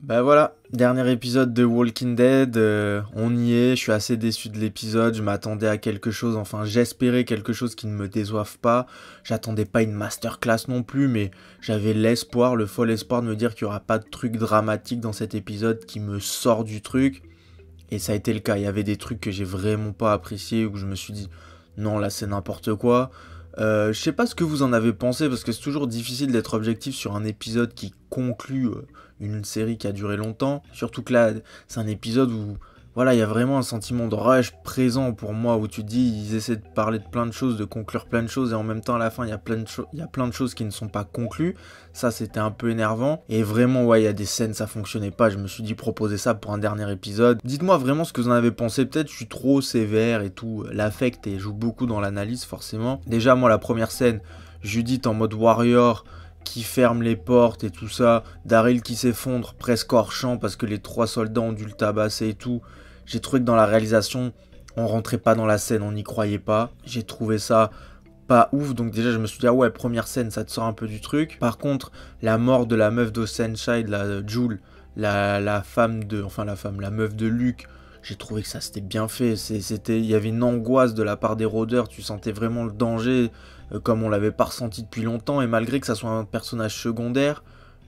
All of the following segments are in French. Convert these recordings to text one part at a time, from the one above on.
Bah voilà, dernier épisode de Walking Dead, on y est, je suis assez déçu de l'épisode, je m'attendais à quelque chose, enfin j'espérais quelque chose qui ne me déçoive pas, j'attendais pas une masterclass non plus, mais j'avais l'espoir, le fol espoir de me dire qu'il y aura pas de truc dramatique dans cet épisode qui me sort du truc, et ça a été le cas, il y avait des trucs que j'ai vraiment pas appréciés, où je me suis dit, non là c'est n'importe quoi. Je sais pas ce que vous en avez pensé, parce que c'est toujours difficile d'être objectif sur un épisode qui conclut une série qui a duré longtemps. Surtout que là, c'est un épisode où voilà, il y a vraiment un sentiment de rush présent pour moi, où tu te dis, ils essaient de parler de plein de choses, de conclure plein de choses, et en même temps, à la fin, il y a plein de choses qui ne sont pas conclues. Ça, c'était un peu énervant. Et vraiment, ouais, il y a des scènes, ça fonctionnait pas. Je me suis dit, proposer ça pour un dernier épisode. Dites-moi vraiment ce que vous en avez pensé. Peut-être je suis trop sévère et tout. L'affect et joue beaucoup dans l'analyse, forcément. Déjà, moi, la première scène, Judith en mode warrior, qui ferme les portes et tout ça, Daryl qui s'effondre presque hors champ parce que les trois soldats ont dû le tabasser et tout. J'ai trouvé que dans la réalisation, on rentrait pas dans la scène, on n'y croyait pas. J'ai trouvé ça pas ouf, donc déjà je me suis dit, ah ouais, première scène, ça te sort un peu du truc. Par contre, la mort de la meuf d'Oceanside, la Joule, la femme de, enfin la meuf de Luke, j'ai trouvé que ça c'était bien fait. Il y avait une angoisse de la part des rôdeurs, tu sentais vraiment le danger, comme on l'avait pas ressenti depuis longtemps, et malgré que ça soit un personnage secondaire,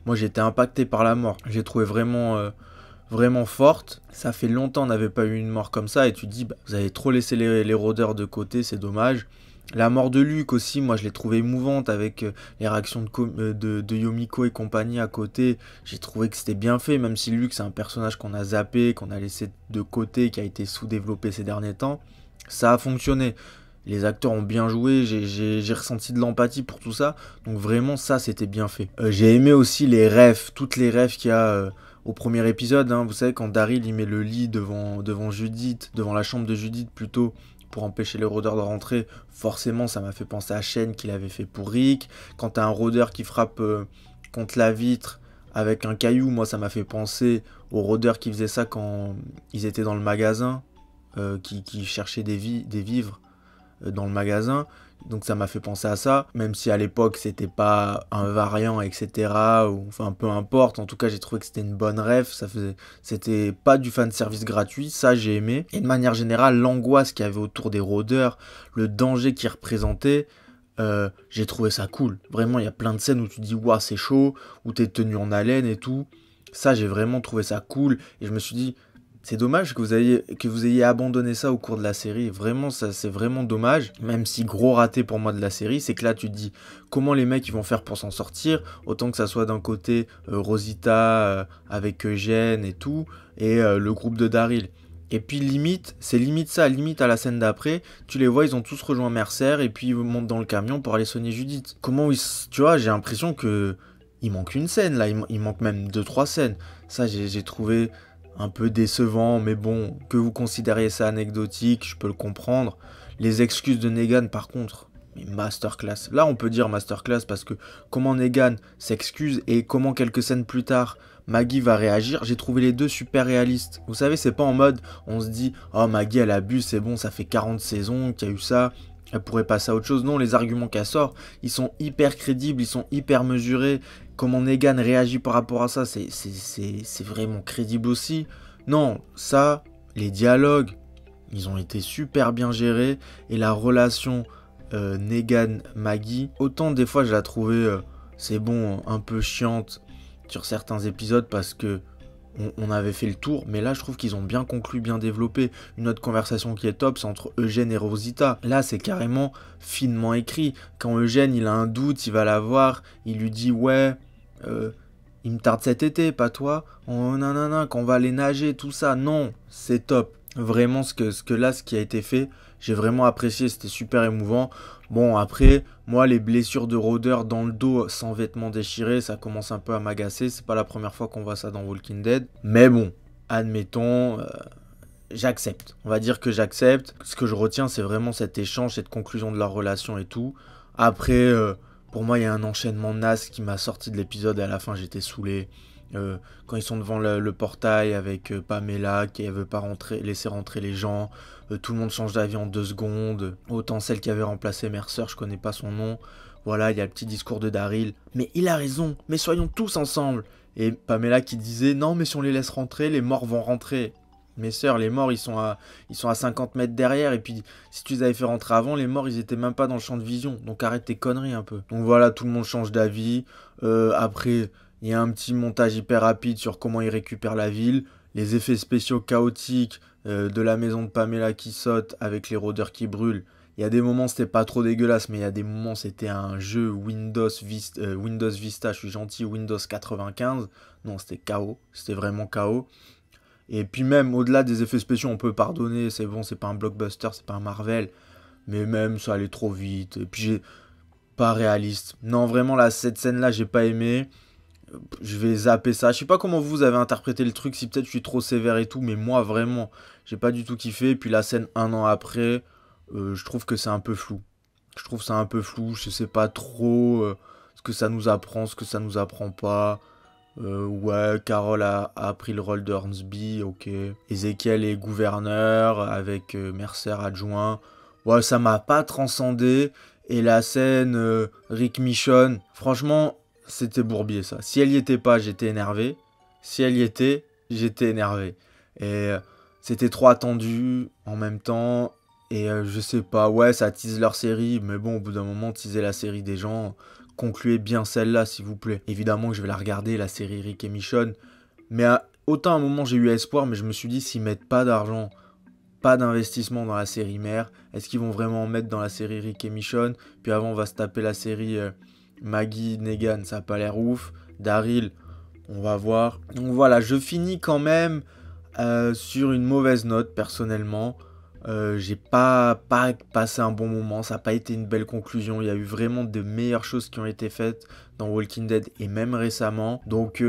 moi j'ai été impacté par la mort. J'ai trouvé vraiment forte. Ça fait longtemps qu'on n'avait pas eu une mort comme ça, et tu te dis, bah, vous avez trop laissé les rôdeurs de côté, c'est dommage. La mort de Luke aussi, moi je l'ai trouvée émouvante avec les réactions de Yomiko et compagnie à côté. J'ai trouvé que c'était bien fait, même si Luke c'est un personnage qu'on a zappé, qu'on a laissé de côté, qui a été sous-développé ces derniers temps. Ça a fonctionné. Les acteurs ont bien joué, j'ai ressenti de l'empathie pour tout ça. Donc vraiment ça c'était bien fait. J'ai aimé aussi les rêves, toutes les rêves qu'il y a au premier épisode. Hein. Vous savez quand Daryl il met le lit devant Judith, devant la chambre de Judith plutôt, pour empêcher les rôdeurs de rentrer, forcément ça m'a fait penser à Shane qu'il avait fait pour Rick. Quand t'as un rôdeur qui frappe contre la vitre avec un caillou, moi ça m'a fait penser aux rôdeurs qui faisaient ça quand ils étaient dans le magasin, qui cherchaient des vivres dans le magasin. Donc ça m'a fait penser à ça, même si à l'époque c'était pas un variant, etc. Ou, enfin peu importe, en tout cas j'ai trouvé que c'était une bonne ref, c'était pas du fanservice gratuit, ça j'ai aimé. Et de manière générale, l'angoisse qu'il y avait autour des rôdeurs, le danger qu'ils représentaient, j'ai trouvé ça cool. Vraiment, il y a plein de scènes où tu dis, waouh, c'est chaud, où t'es tenu en haleine et tout. Ça, j'ai vraiment trouvé ça cool. Et je me suis dit, c'est dommage que vous ayez abandonné ça au cours de la série. Vraiment, ça, c'est vraiment dommage. Même si gros raté pour moi de la série, c'est que là, tu te dis comment les mecs ils vont faire pour s'en sortir. Autant que ça soit d'un côté Rosita avec Eugène et tout, et le groupe de Daryl. Et puis limite, c'est limite ça, limite à la scène d'après, tu les vois, ils ont tous rejoint Mercer et puis ils montent dans le camion pour aller soigner Judith. Tu vois, j'ai l'impression que il manque une scène là, il manque même deux trois scènes. Ça, j'ai trouvé un peu décevant, mais bon, que vous considériez ça anecdotique, je peux le comprendre. Les excuses de Negan, par contre, mais masterclass. Là, on peut dire masterclass parce que comment Negan s'excuse et comment quelques scènes plus tard, Maggie va réagir, j'ai trouvé les deux super réalistes. Vous savez, c'est pas en mode, on se dit, oh Maggie elle abuse, c'est bon, ça fait 40 saisons qu'il y a eu ça, elle pourrait passer à autre chose. Non, les arguments qu'elle sort, ils sont hyper crédibles, ils sont hyper mesurés. Comment Negan réagit par rapport à ça, c'est vraiment crédible aussi. Non, ça, les dialogues, ils ont été super bien gérés. Et la relation Negan-Maggie, autant des fois je la trouvais, c'est bon, un peu chiante sur certains épisodes parce que on avait fait le tour, mais là je trouve qu'ils ont bien conclu, bien développé. Une autre conversation qui est top, c'est entre Eugène et Rosita. Là c'est carrément finement écrit. Quand Eugène il a un doute, il va la voir, il lui dit ouais, il me tarde cet été, pas toi. Oh nanana, quand on va aller nager, tout ça. Non, c'est top. Vraiment ce qui a été fait, j'ai vraiment apprécié, c'était super émouvant. Bon après, moi les blessures de rôdeurs dans le dos sans vêtements déchirés, ça commence un peu à m'agacer, c'est pas la première fois qu'on voit ça dans Walking Dead. Mais bon, admettons, j'accepte. On va dire que j'accepte. Ce que je retiens, c'est vraiment cet échange, cette conclusion de leur relation et tout. Après, pour moi, il y a un enchaînement naze qui m'a sorti de l'épisode et à la fin, j'étais saoulé. Quand ils sont devant le portail avec Pamela qui ne veut pas laisser rentrer les gens, tout le monde change d'avis en 2 secondes. Autant celle qui avait remplacé Mercer, je connais pas son nom. Voilà, il y a le petit discours de Daryl. Mais il a raison, mais soyons tous ensemble. Et Pamela qui disait non mais si on les laisse rentrer, les morts vont rentrer. Mes sœurs, les morts ils sont à 50 mètres derrière et puis si tu les avais fait rentrer avant, les morts ils étaient même pas dans le champ de vision. Donc arrête tes conneries un peu. Donc voilà, tout le monde change d'avis. Après, il y a un petit montage hyper rapide sur comment ils récupèrent la ville. Les effets spéciaux chaotiques de la maison de Pamela qui saute avec les rôdeurs qui brûlent. Il y a des moments c'était pas trop dégueulasse, mais il y a des moments c'était un jeu Windows Vista, je suis gentil, Windows 95. Non, c'était KO, c'était vraiment KO. Et puis même au-delà des effets spéciaux, on peut pardonner, c'est bon, c'est pas un blockbuster, c'est pas un Marvel, mais même ça allait trop vite. Et puis j'ai pas réaliste. Non, vraiment là, cette scène-là, j'ai pas aimé. Je vais zapper ça. Je sais pas comment vous avez interprété le truc, si peut-être je suis trop sévère et tout, mais moi vraiment, j'ai pas du tout kiffé. Et puis la scène un an après, je trouve que c'est un peu flou. Je trouve ça un peu flou, je sais pas trop ce que ça nous apprend, ce que ça nous apprend pas. Ouais, Carole a pris le rôle de Hornsby, ok. Ezekiel est gouverneur avec Mercer adjoint. Ouais, ça m'a pas transcendé. Et la scène Rick Michonne, franchement, c'était bourbier ça. Si elle y était pas, j'étais énervé. Si elle y était, j'étais énervé. Et c'était trop attendu en même temps. Et je sais pas, ouais, ça tease leur série. Mais bon, au bout d'un moment, teaser la série des gens, concluez bien celle-là, s'il vous plaît. Évidemment que je vais la regarder, la série Rick et Michonne. Mais autant à un moment, j'ai eu espoir, mais je me suis dit, s'ils mettent pas d'argent, pas d'investissement dans la série mère, est-ce qu'ils vont vraiment en mettre dans la série Rick et Michonne? Puis avant, on va se taper la série Maggie, Negan, ça a pas l'air ouf. Daryl, on va voir. Donc voilà, je finis quand même sur une mauvaise note, personnellement. J'ai pas passé un bon moment, ça n'a pas été une belle conclusion. Il y a eu vraiment de meilleures choses qui ont été faites dans Walking Dead et même récemment. Donc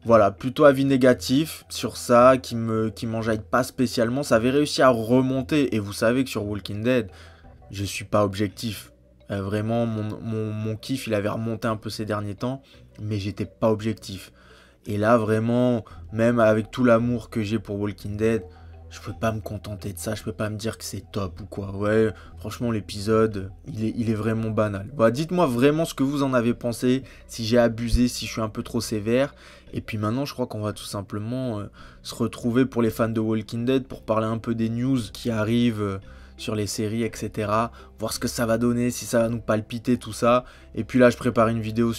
voilà, plutôt avis négatif sur ça, qui m'enjaille pas spécialement. Ça avait réussi à remonter, et vous savez que sur Walking Dead, je suis pas objectif. Vraiment, mon kiff, il avait remonté un peu ces derniers temps, mais j'étais pas objectif. Et là, vraiment, même avec tout l'amour que j'ai pour Walking Dead, je peux pas me contenter de ça, je peux pas me dire que c'est top ou quoi. Ouais, franchement, l'épisode, il est vraiment banal. Bah, dites-moi vraiment ce que vous en avez pensé, si j'ai abusé, si je suis un peu trop sévère. Et puis maintenant, je crois qu'on va tout simplement se retrouver pour les fans de Walking Dead pour parler un peu des news qui arrivent sur les séries, etc. Voir ce que ça va donner, si ça va nous palpiter, tout ça. Et puis là, je prépare une vidéo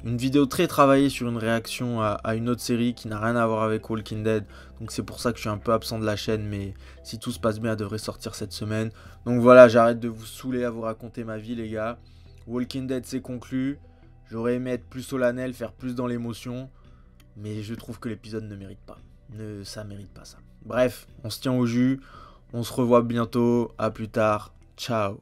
une vidéo très travaillée sur une réaction à une autre série qui n'a rien à voir avec Walking Dead. Donc c'est pour ça que je suis un peu absent de la chaîne, mais si tout se passe bien, elle devrait sortir cette semaine. Donc voilà, j'arrête de vous saouler à vous raconter ma vie, les gars. Walking Dead, c'est conclu. J'aurais aimé être plus solennel, faire plus dans l'émotion, mais je trouve que l'épisode ne mérite pas. Ça mérite pas ça. Bref, on se tient au jus. On se revoit bientôt. À plus tard. Ciao.